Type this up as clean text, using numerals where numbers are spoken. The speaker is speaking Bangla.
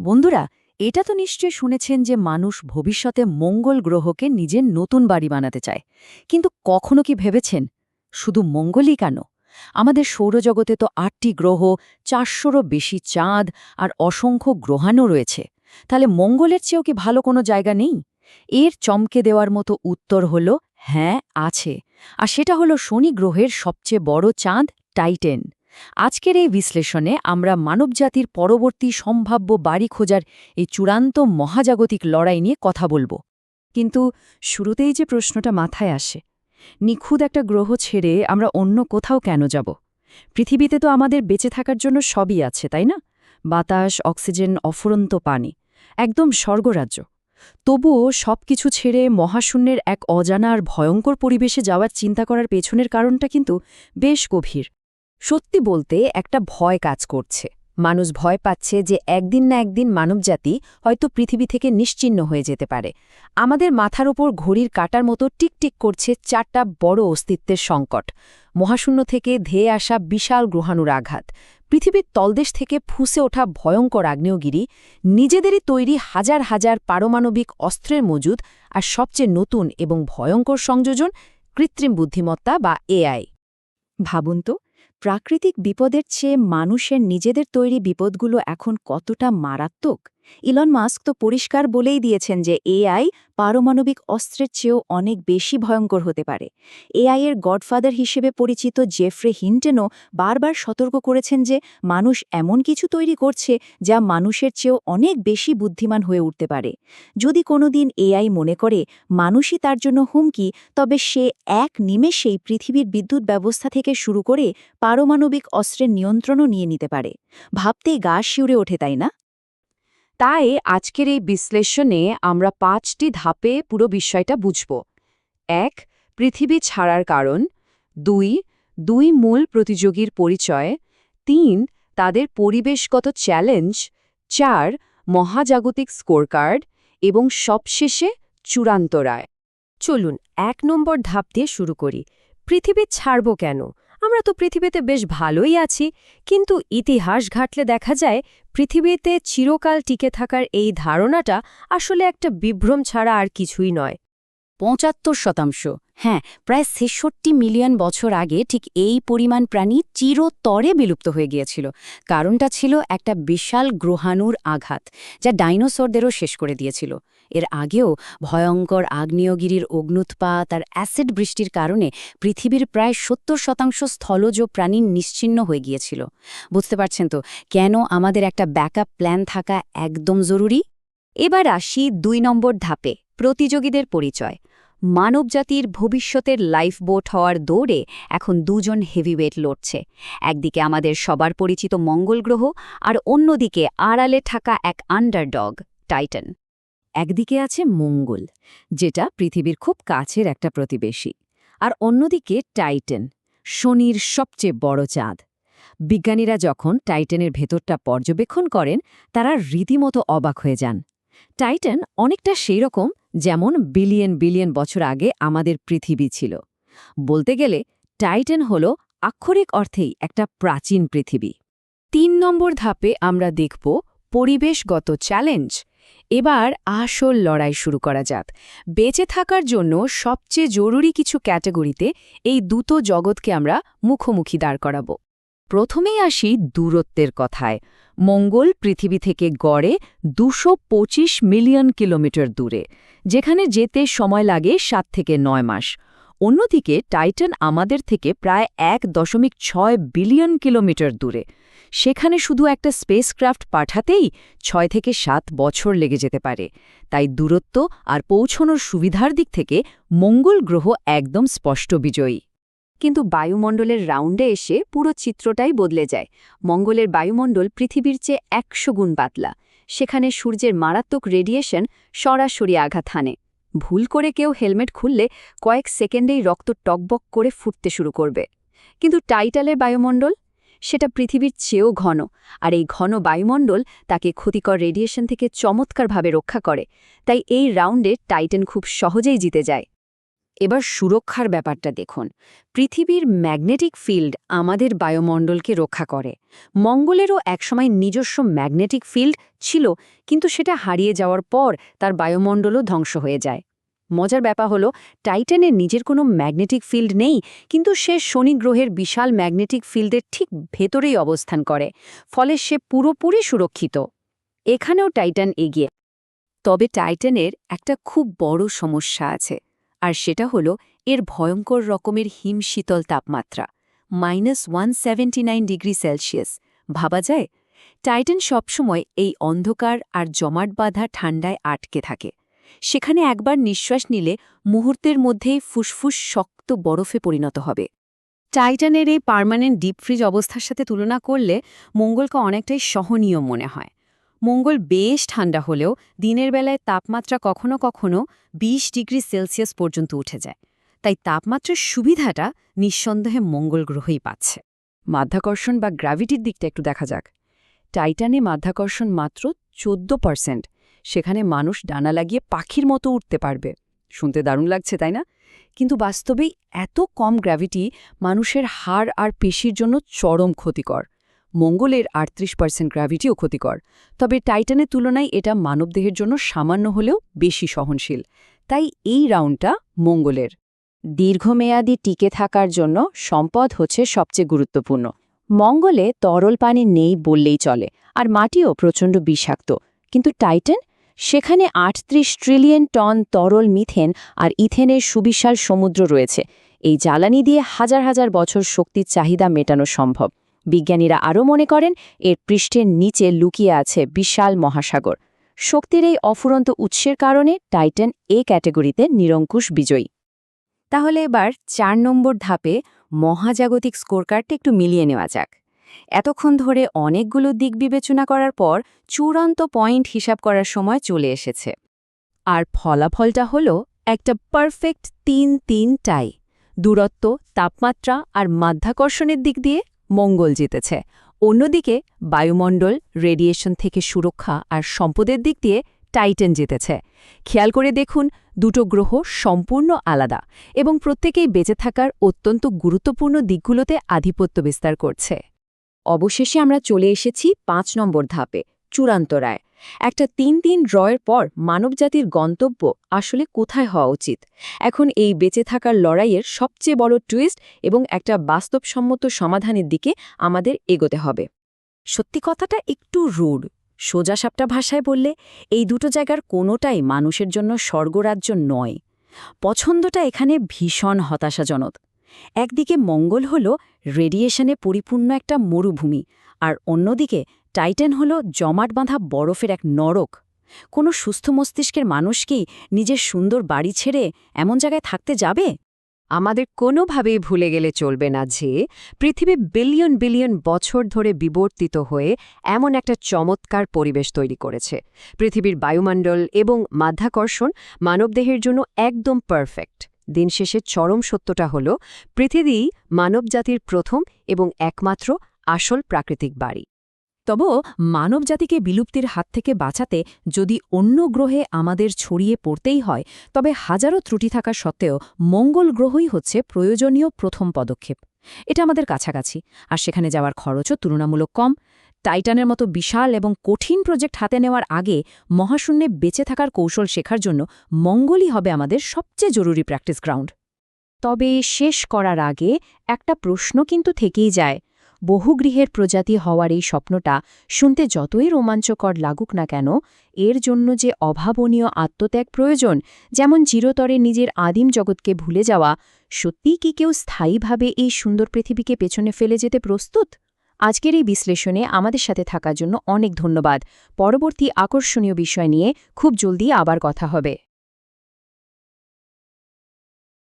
বন্ধুরা, এটা তো নিশ্চয়ই শুনেছেন যে মানুষ ভবিষ্যতে মঙ্গল গ্রহকে নিজের নতুন বাড়ি বানাতে চায়। কিন্তু কখনো কি ভেবেছেন শুধু মঙ্গলই কেন? আমাদের সৌরজগতে তো ৮টি গ্রহ, ৪০০রও বেশি চাঁদ আর অসংখ্য গ্রহাণু রয়েছে। তাহলে মঙ্গলের চেয়েও কি ভালো কোনো জায়গা নেই? এর চমকে দেওয়ার মতো উত্তর হল হ্যাঁ, আছে। আর সেটা হলো শনি গ্রহের সবচেয়ে বড় চাঁদ টাইটেন। আজকের এই বিশ্লেষণে আমরা মানবজাতির পরবর্তী সম্ভাব্য বাড়ি খোঁজার এই চূড়ান্ত মহাজাগতিক লড়াই নিয়ে কথা বলবো। কিন্তু শুরুতেই যে প্রশ্নটা মাথায় আসে, নিখুঁত একটা গ্রহ ছেড়ে আমরা অন্য কোথাও কেন যাব? পৃথিবীতে তো আমাদের বেঁচে থাকার জন্য সবই আছে, তাই না? বাতাস, অক্সিজেন, অফুরন্ত পানি, একদম স্বর্গরাজ্য। তবুও সবকিছু ছেড়ে মহাশূন্যের এক অজানা আর ভয়ঙ্কর পরিবেশে যাওয়ার চিন্তা করার পেছনের কারণটা কিন্তু বেশ গভীর। সত্যি বলতে একটা ভয় কাজ করছে। মানুষ ভয় পাচ্ছে যে একদিন না একদিন মানবজাতি হয়তো পৃথিবী থেকে নিশ্চিহ্ন হয়ে যেতে পারে। আমাদের মাথার ওপর ঘড়ির কাঁটার মতো টিকটিক করছে 4টা বড় অস্তিত্বের সংকট। মহাশূন্য থেকে ধেয়ে আসা বিশাল গ্রহাণুর আঘাত, পৃথিবীর তলদেশ থেকে ফুঁসে ওঠা ভয়ঙ্কর আগ্নেয়গিরি, নিজেদেরই তৈরি হাজার হাজার পারমাণবিক অস্ত্রের মজুদ, আর সবচেয়ে নতুন এবং ভয়ঙ্কর সংযোজন কৃত্রিম বুদ্ধিমত্তা বা এআই। ভাবুন তো, প্রাকৃতিক বিপদের চেয়ে মানুষের নিজেদের তৈরি বিপদগুলো এখন কতটা মারাত্মক। ইলন মাস্ক তো পরিষ্কার বলেই দিয়েছেন যে এআই পারমাণবিক অস্ত্রের চেয়েও অনেক বেশি ভয়ঙ্কর হতে পারে। এআই এর গডফাদার হিসেবে পরিচিত জেফ্রে হিন্টনও বারবার সতর্ক করেছেন যে মানুষ এমন কিছু তৈরি করছে যা মানুষের চেয়েও অনেক বেশি বুদ্ধিমান হয়ে উঠতে পারে। যদি কোনোদিন এআই মনে করে মানুষই তার জন্য হুমকি, তবে সে এক নিমেষেই পৃথিবীর বিদ্যুৎ ব্যবস্থা থেকে শুরু করে পারমাণবিক অস্ত্রের নিয়ন্ত্রণও নিয়ে নিতে পারে। ভাবতেই গা শিউরে ওঠে, তাই না? তাই আজকের এই বিশ্লেষণে আমরা 5টি ধাপে পুরো বিষয়টা বুঝব। 1. পৃথিবী ছাড়ার কারণ। 2. মূল প্রতিযোগীর পরিচয়। 3. তাদের পরিবেশগত চ্যালেঞ্জ। 4. মহাজাগতিক স্কোরকার্ড। এবং সবশেষে চূড়ান্ত রায়। চলুন 1 নম্বর ধাপ দিয়ে শুরু করি। পৃথিবী ছাড়ব কেন? আমরা তো পৃথিবীতে বেশ ভালোই আছি, কিন্তু ইতিহাস ঘাটলে দেখা যায় পৃথিবীতে চিরকাল টিকে থাকার এই ধারণাটা আসলে একটা বিভ্রম ছাড়া আর কিছুই নয়। 75%, হ্যাঁ, প্রায় ৬৬ মিলিয়ন বছর আগে ঠিক এই পরিমাণ প্রাণী চিরতরে বিলুপ্ত হয়ে গিয়েছিল। কারণটা ছিল একটা বিশাল গ্রহাণুর আঘাত, যা ডাইনোসরদেরও শেষ করে দিয়েছিল। এর আগেও ভয়ঙ্কর আগ্নেয়গিরির অগ্নুৎপাত আর অ্যাসিড বৃষ্টির কারণে পৃথিবীর প্রায় ৭০% স্থলজ প্রাণী নিশ্চিহ্ন হয়ে গিয়েছিল। বুঝতে পারছেন তো কেন আমাদের একটা ব্যাকআপ প্ল্যান থাকা একদম জরুরি? এবার আসি 2 নম্বর ধাপে, প্রতিযোগীদের পরিচয়। মানবজাতির ভবিষ্যতের লাইফবোট হওয়ার দৌড়ে এখন 2জন হেভিওয়েট লড়ছে। একদিকে আমাদের সবার পরিচিত মঙ্গল গ্রহ, আর অন্যদিকে আড়ালে থাকা এক আন্ডারডগ, টাইটান। একদিকে আছে মঙ্গল, যেটা পৃথিবীর খুব কাছের একটা প্রতিবেশী, আর অন্যদিকে টাইটান, শনির সবচেয়ে বড় চাঁদ। বিজ্ঞানীরা যখন টাইটানের ভেতরটা পর্যবেক্ষণ করেন, তারা রীতিমতো অবাক হয়ে যান। টাইটান অনেকটা সেই রকম যেমন বিলিয়ন বিলিয়ন বছর আগে আমাদের পৃথিবী ছিল। বলতে গেলে টাইটান হল আক্ষরিক অর্থেই একটা প্রাচীন পৃথিবী। 3 নম্বর ধাপে আমরা দেখব পরিবেশগত চ্যালেঞ্জ। এবার আসল লড়াই শুরু করা যাক। বেঁচে থাকার জন্য সবচেয়ে জরুরি কিছু ক্যাটাগরিতে এই দুটো জগৎকে আমরা মুখোমুখি দাঁড় করাব। প্রথমেই আসি দূরত্বের কথায়। মঙ্গল পৃথিবী থেকে গড়ে 225 মিলিয়ন কিলোমিটার দূরে, যেখানে যেতে সময় লাগে 7 থেকে 9 মাস। অন্যদিকে টাইটান আমাদের থেকে প্রায় 1.6 বিলিয়ন কিলোমিটার দূরে। সেখানে শুধু একটা স্পেসক্রাফট পাঠাতেই 6 থেকে 7 বছর লেগে যেতে পারে। তাই দূরত্ব আর পৌঁছনোর সুবিধার দিক থেকে মঙ্গল গ্রহ একদম স্পষ্ট বিজয়ী। কিন্তু বায়ুমণ্ডলের রাউন্ডে এসে পুরো চিত্রটাই বদলে যায়। মঙ্গলের বায়ুমণ্ডল পৃথিবীর চেয়ে 100 গুণ পাতলা। সেখানে সূর্যের মারাত্মক রেডিয়েশন সরাসরি আঘাত হানে। ভুল করে কেউ হেলমেট খুললে কয়েক সেকেন্ডেই রক্ত টকবক করে ফুটতে শুরু করবে। কিন্তু টাইটানের বায়ুমণ্ডল, সেটা পৃথিবীর চেয়েও ঘন, আর এই ঘন বায়ুমণ্ডল তাকে ক্ষতিকর রেডিয়েশন থেকে চমৎকারভাবে রক্ষা করে। তাই এই রাউন্ডে টাইটান খুব সহজেই জিতে যায়। এবার সুরক্ষার ব্যাপারটা দেখুন। পৃথিবীর ম্যাগনেটিক ফিল্ড আমাদের বায়ুমণ্ডলকে রক্ষা করে। মঙ্গলেরও একসময় নিজস্ব ম্যাগনেটিক ফিল্ড ছিল, কিন্তু সেটা হারিয়ে যাওয়ার পর তার বায়ুমণ্ডলও ধ্বংস হয়ে যায়। মজার ব্যাপার হলো, টাইটানের নিজের কোনো ম্যাগনেটিক ফিল্ড নেই, কিন্তু সে শনি গ্রহের বিশাল ম্যাগনেটিক ফিল্ডের ঠিক ভেতরেই অবস্থান করে, ফলে সে পুরোপুরি সুরক্ষিত। এখানেও টাইটান এগিয়ে। তবে টাইটানের একটা খুব বড় সমস্যা আছে, আর সেটা হলো এর ভয়ঙ্কর রকমের হিমশীতল তাপমাত্রা, -179°C। ভাবা যায়? টাইটান সবসময় এই অন্ধকার আর জমাট বাঁধা ঠান্ডায় আটকে থাকে। সেখানে একবার নিঃশ্বাস নিলে মুহূর্তের মধ্যেই ফুসফুস শক্ত বরফে পরিণত হবে। টাইটানের এই পার্মানেন্ট ডিপ ফ্রিজ অবস্থার সাথে তুলনা করলে মঙ্গলকে অনেকটাই সহনীয় মনে হয়। মঙ্গল বেশ ঠান্ডা হলেও দিনের বেলায় তাপমাত্রা কখনো কখনো 20°C পর্যন্ত উঠে যায়। তাই তাপমাত্রার সুবিধাটা নিঃসন্দেহে মঙ্গল গ্রহই পাচ্ছে। মাধ্যাকর্ষণ বা গ্র্যাভিটির দিকটা একটু দেখা যাক। টাইটানে মাধ্যাকর্ষণ মাত্র 14%। সেখানে মানুষ ডানা লাগিয়ে পাখির মতো উঠতে পারবে। শুনতে দারুণ লাগছে, তাই না? কিন্তু বাস্তবেই এত কম গ্র্যাভিটি মানুষের হাড় আর পেশির জন্য চরম ক্ষতিকর। মঙ্গলের 38% গ্র্যাভিটিও ক্ষতিকর, তবে টাইটানের তুলনায় এটা মানবদেহের জন্য সামান্য হলেও বেশি সহনশীল। তাই এই রাউন্ডটা মঙ্গলের। দীর্ঘমেয়াদী টিকে থাকার জন্য সম্পদ হচ্ছে সবচেয়ে গুরুত্বপূর্ণ। মঙ্গলে তরল পানি নেই বললেই চলে, আর মাটিও প্রচণ্ড বিষাক্ত। কিন্তু টাইটান, সেখানে 38 ট্রিলিয়ন টন তরল মিথেন আর ইথেনের সুবিশাল সমুদ্র রয়েছে। এই জ্বালানি দিয়ে হাজার হাজার বছর শক্তির চাহিদা মেটানো সম্ভব। বিজ্ঞানীরা আরও মনে করেন এর পৃষ্ঠের নিচে লুকিয়ে আছে বিশাল মহাসাগর। শক্তির এই অফুরন্ত উৎসের কারণে টাইটান এ ক্যাটেগরিতে নিরঙ্কুশ বিজয়ী। তাহলে এবার 4 নম্বর ধাপে মহাজাগতিক স্কোরকার্ডটা একটু মিলিয়ে নেওয়া যাক। এতক্ষণ ধরে অনেকগুলো দিক বিবেচনা করার পর চূড়ান্ত পয়েন্ট হিসাব করার সময় চলে এসেছে। আর ফলাফলটা হলো একটা পারফেক্ট 3-3 টাই। দূরত্ব, তাপমাত্রা আর মাধ্যাকর্ষণের দিক দিয়ে মঙ্গল জিতেছে। অন্যদিকে বায়ুমণ্ডল, রেডিয়েশন থেকে সুরক্ষা আর সম্পদের দিক দিয়ে টাইটান জিতেছে। খেয়াল করে দেখুন, দুটো গ্রহ সম্পূর্ণ আলাদা এবং প্রত্যেকেই বেঁচে থাকার অত্যন্ত গুরুত্বপূর্ণ দিকগুলোতে আধিপত্য বিস্তার করছে। অবশেষে আমরা চলে এসেছি 5 নম্বর ধাপে, চূড়ান্ত রায়। একটা 3-3 ড্রয়ের পর মানবজাতির গন্তব্য আসলে কোথায় হওয়া উচিত? এখন এই বেঁচে থাকার লড়াইয়ের সবচেয়ে বড় টুইস্ট এবং একটা বাস্তবসম্মত সমাধানের দিকে আমাদের এগোতে হবে। সত্যি কথাটা একটু রুড, সোজাসাপটা ভাষায় বললে এই দুটো জায়গার কোনোটাই মানুষের জন্য স্বর্গরাজ্য নয়। পছন্দটা এখানে ভীষণ হতাশাজনক। একদিকে মঙ্গল হল রেডিয়েশনে পরিপূর্ণ একটা মরুভূমি, আর অন্যদিকে টাইটান হল জমাট বাঁধা বরফের এক নরক। কোনো সুস্থ মস্তিষ্কের মানুষ কি নিজের সুন্দর বাড়ি ছেড়ে এমন জায়গায় থাকতে যাবে? আমাদের কোনোভাবেই ভুলে গেলে চলবে না যে পৃথিবী বিলিয়ন বিলিয়ন বছর ধরে বিবর্তিত হয়ে এমন একটা চমৎকার পরিবেশ তৈরি করেছে। পৃথিবীর বায়ুমণ্ডল এবং মাধ্যাকর্ষণ মানবদেহের জন্য একদম পারফেক্ট। দিন শেষে চরম সত্যটা হল, পৃথিবী মানবজাতির প্রথম এবং একমাত্র আসল প্রাকৃতিক বাড়ি। তবে মানবজাতিকে বিলুপ্তির হাত থেকে বাঁচাতে যদি অন্য গ্রহে আমাদের ছড়িয়ে পড়তেই হয়, তবে হাজারো ত্রুটি থাকা সত্ত্বেও মঙ্গল গ্রহই হচ্ছে প্রয়োজনীয় প্রথম পদক্ষেপ। এটা আমাদের কাছাকাছি, আর সেখানে যাওয়ার খরচও তুলনামূলক কম। টাইটানের মতো বিশাল এবং কঠিন প্রজেক্ট হাতে নেওয়ার আগে মহাশূন্যে বেঁচে থাকার কৌশল শেখার জন্য মঙ্গলই হবে আমাদের সবচেয়ে জরুরি প্র্যাকটিস গ্রাউন্ড। তবে শেষ করার আগে একটা প্রশ্ন কিন্তু থেকেই যায়। বহুগৃহের প্রজাতি হওয়ার এই স্বপ্নটা শুনতে যতই রোমাঞ্চকর লাগুক না কেন, এর জন্য যে অভাবনীয় আত্মত্যাগ প্রয়োজন, যেমন চিরতরে নিজের আদিম জগৎকে ভুলে যাওয়া, সত্যিই কি কেউ স্থায়ীভাবে এই সুন্দর পৃথিবীকে পেছনে ফেলে যেতে প্রস্তুত? আজকের এই বিশ্লেষণে আমাদের সাথে থাকার জন্য অনেক ধন্যবাদ। পরবর্তী আকর্ষণীয় বিষয় নিয়ে খুব জলদি আবার কথা হবে।